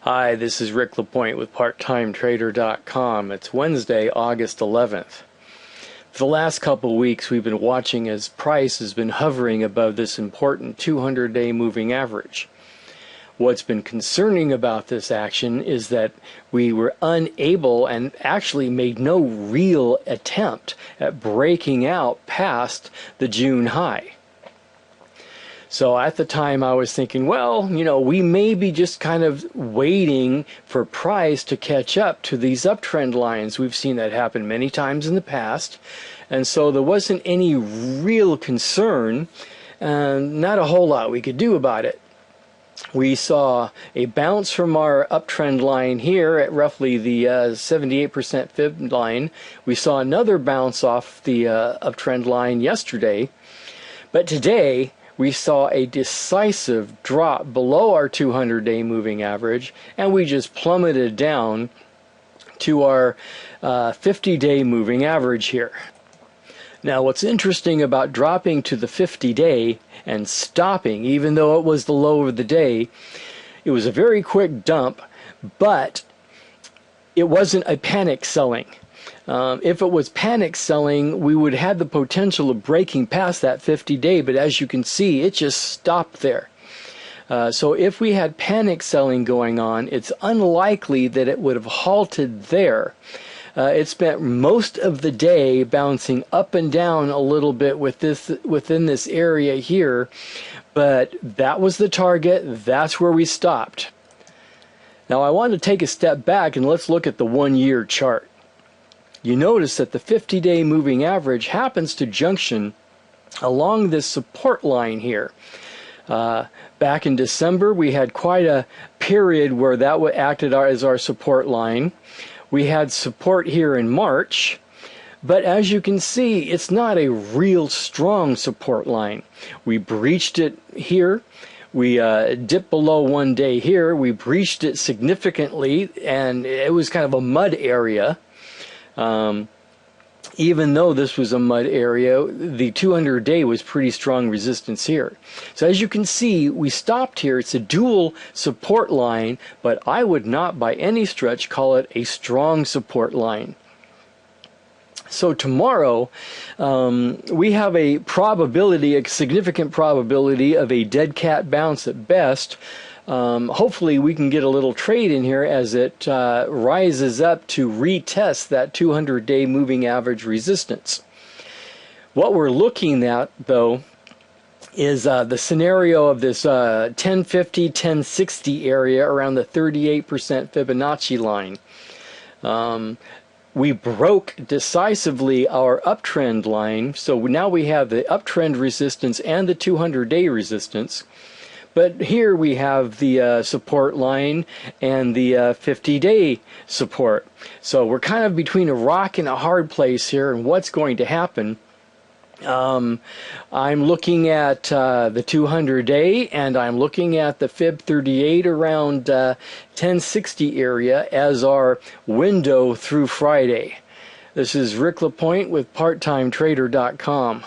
Hi, this is Rick LaPointe with PartTimeTrader.com. It's Wednesday, August 11th. For the last couple of weeks, we've been watching as price has been hovering above this important 200-day moving average. What's been concerning about this action is that we were unable and actually made no real attempt at breaking out past the June high. So at the time I was thinking, well, we may be just kind of waiting for price to catch up to these uptrend lines. We've seen that happen many times in the past. And so there wasn't any real concern, and not a whole lot we could do about it. We saw a bounce from our uptrend line here at roughly the 78% fib line. We saw another bounce off the uptrend line yesterday. But today, we saw a decisive drop below our 200-day moving average, and we just plummeted down to our 50-day moving average here. Now, what's interesting about dropping to the 50-day and stopping, even though it was the low of the day, it was a very quick dump, but it wasn't a panic selling. If it was panic selling, we would have the potential of breaking past that 50-day, but as you can see, it just stopped there. So if we had panic selling going on, it's unlikely that it would have halted there. It spent most of the day bouncing up and down a little bit within this area here, but that was the target. That's where we stopped. Now I want to take a step back and let's look at the 1-year chart. You notice that the 50-day moving average happens to junction along this support line here. Back in December, we had quite a period where that acted as our support line. We had support here in March, but as you can see, it's not a real strong support line. We breached it here. We dipped below 1 day here. We breached it significantly, and it was kind of a mud area. Even though this was a mud area, the 200-day was pretty strong resistance here. So as you can see, we stopped here. It's a dual support line, but I would not by any stretch call it a strong support line. So tomorrow, we have a significant probability of a dead cat bounce at best. Hopefully we can get a little trade in here as it rises up to retest that 200-day moving average resistance. What we're looking at, though, is the scenario of this 1050, 1060 area around the 38% Fibonacci line. We broke decisively our uptrend line, so now we have the uptrend resistance and the 200-day resistance. But here we have the support line and the 50-day support. So we're kind of between a rock and a hard place here, and what's going to happen? I'm looking at the 200-day, and I'm looking at the Fib 38 around 1060 area as our window through Friday. This is Rick LaPointe with PartTimeTrader.com.